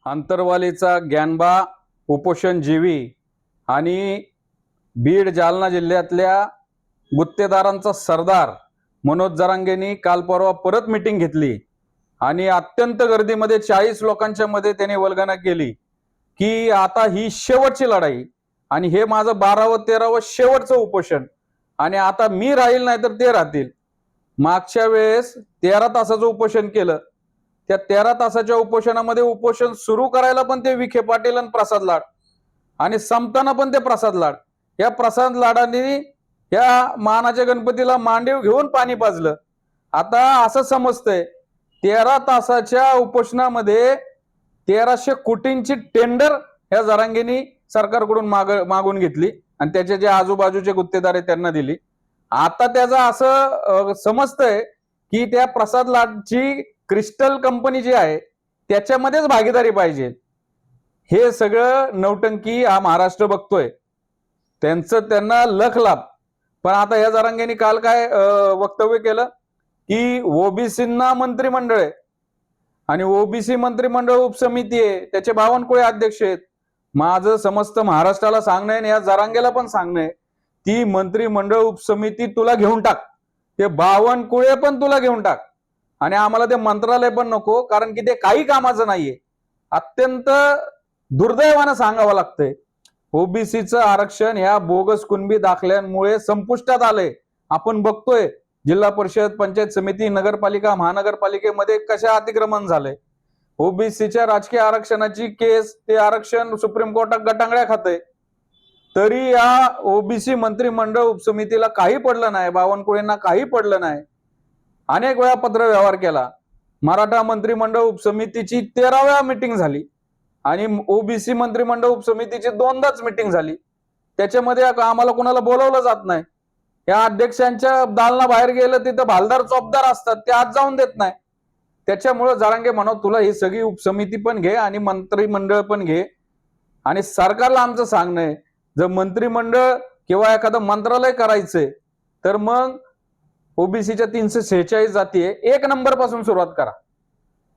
आंतरवालीचा ज्ञानबा उपोषणजीवी आणि बीड जालना जिल्ह्यातल्या गुत्तेदारांचा सरदार मनोज जरांगेंनी काल परवा परत मीटिंग घेतली आणि अत्यंत गर्दीमध्ये 40 लोकांच्या मध्ये त्याने वल्गना केली की आता ही शेवटची लढाई आणि हे माझं 12वं 13वं शेवटचं उपोषण आणि आता मी राहील नाही तर ते राहतील। मागच्या वेळेस 13 तासाचं उपोषण केलं। त्या 13 तासाच्या उपोषणामध्ये उपोषण सुरू करायला पण ते विखे पाटील आणि प्रसाद लाड आणि संपताना पण ते प्रसाद लाड। या प्रसाद लाडांनी या मानाच्या गणपतीला मांडीव घेऊन पाणी पाजलं। आता असं समजतंय 13 तासाच्या उपोषणामध्ये 1300 कोटींची टेंडर या जरांगेंनी सरकारकडून मागून घेतली आणि त्याचे जे आजूबाजूचे गुत्तेदार आहेत त्यांना दिली। आता त्याचं असं समजतंय की त्या प्रसाद लाडची क्रिस्टल कंपनी जी आहे त्याच्यामध्येच भागीदारी पाहिजे। हे सगळं नौटंकी हा महाराष्ट्र बघतोय, त्यांना लख लाभ। पण आता या जरांगेंनी काल काय वक्तव्य केलं की ओबीसींना मंत्रिमंडळ आहे आणि ओबीसी मंत्रिमंडळ उपसमिती आहे, त्याचे बावनकुळे अध्यक्ष आहेत। माझं समस्त महाराष्ट्राला सांगणं आहे, या जरांगेला पण सांगणं आहे, ती मंत्रिमंडळ उपसमिती तुला घेऊन टाक, ते बावनकुळे पण तुला घेऊन टाक आणि आम्हाला ते मंत्रालय पण नको, कारण की ते काही कामाचं नाहीये। अत्यंत दुर्दैवानं सांगावं लागतंय, ओबीसीचं आरक्षण ह्या बोगस कुणबी दाखल्यांमुळे संपुष्टात आलंय। आपण बघतोय जिल्हा परिषद, पंचायत समिती, नगरपालिका, महानगरपालिकेमध्ये कशा अतिक्रमण झालंय। ओबीसीच्या राजकीय आरक्षणाची केस, ते आरक्षण सुप्रीम कोर्टात गटांगळ्या खातंय, तरी या ओबीसी मंत्रिमंडळ उपसमितीला काही पडलं नाही, बावनकुळेंना काही पडलं नाही। अनेक वेळा पत्र व्यवहार केला। मराठा मंत्रिमंडळ उपसमितीची 13व्या मीटिंग झाली आणि ओबीसी मंत्रिमंडळ उपसमितीची 2दाच मीटिंग झाली। त्याच्यामध्ये आम्हाला कोणाला बोलवलं जात नाही। या अध्यक्षांच्या दालना बाहेर गेलं तिथं भालदार चौपदार असतात, ते आज जाऊन देत नाही। त्याच्यामुळे जरांगे म्हणत तुला ही सगळी उपसमिती पण घे आणि मंत्रिमंडळ पण घे। आणि सरकारला आमचं सांगणं आहे, जर मंत्रिमंडळ किंवा एखादं मंत्रालय करायचंय तर मग ओबीसीच्या 346 जाती आहे, 1 नंबर पासून सुरुवात करा।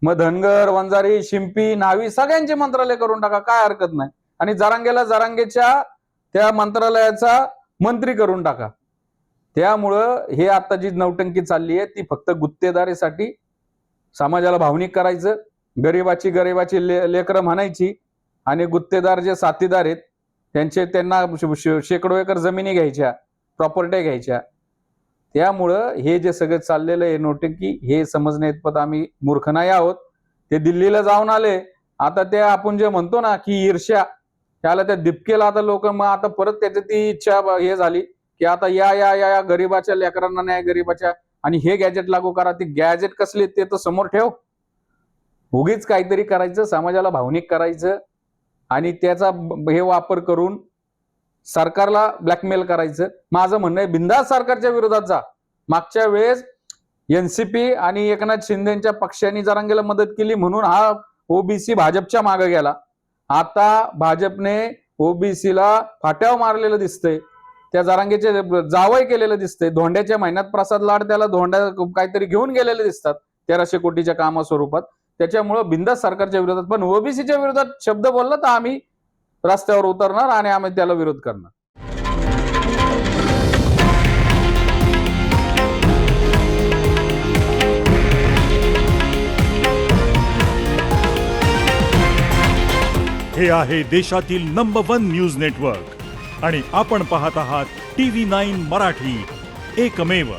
मग धनगर, वंजारी, शिंपी, न्हावी सगळ्यांचे मंत्रालय करून टाका, काय हरकत नाही। आणि जरांगेला जरांगेच्या त्या मंत्रालयाचा मंत्री करून टाका। त्यामुळं हे आता जी नौटंकी चालली आहे ती फक्त गुत्तेदारीसाठी, समाजाला भावनिक करायचं, गरिबाची लेकरं म्हणायची आणि गुत्तेदार जे साथीदार आहेत त्यांना शेकडो एकर जमिनी घ्यायच्या, प्रॉपर्टी घ्यायच्या। त्यामुळं हे जे सगळं चाललेलं आहे नौटंकी, हे समजण्याइतपत आम्ही मूर्ख नाही आहोत। ते दिल्लीला जाऊन आले, आता ते आपण जे म्हणतो ना की ईर्ष्या, त्याला त्या दिपकेला आता लोक मग आता परत त्याची ती इच्छा हे झाली की आता या गरीबाच्या लेकरांना नाही, गरीबाच्या आणि हे गॅजेट लागू करा। ती गॅजेट कसली ते तर समोर ठेव, उगीच काहीतरी करायचं, समाजाला भावनिक करायचं आणि त्याचा हे वापर करून सरकारला ब्लॅकमेल करायचं। माझं म्हणणं आहे बिंदास सरकारच्या विरोधात जा। मागच्या वेळेस एनसीपी आणि एकनाथ शिंदेच्या पक्षांनी जरांगेला मदत केली म्हणून हा ओबीसी भाजपच्या मागे गेला। आता भाजपने ओबीसीला फाट्यावर मारलेलं दिसतंय, त्या जरांगेचे जावई केलेलं दिसतंय। धोंड्याच्या महिन्यात प्रसाद लाड त्याला धोंड्या काहीतरी घेऊन गेलेले दिसतात 1300 कोटीच्या कामास्वरूपात। त्याच्यामुळे बिंदास सरकारच्या विरोधात, पण ओबीसीच्या विरोधात शब्द बोलला तर आम्ही रस्त्यावर उतरणार आणि आम्ही त्याला विरोध करणार। हे आहे देशातील नंबर 1 न्यूज नेटवर्क आणि आपण पाहत आहात TV9 मराठी, एकमेव।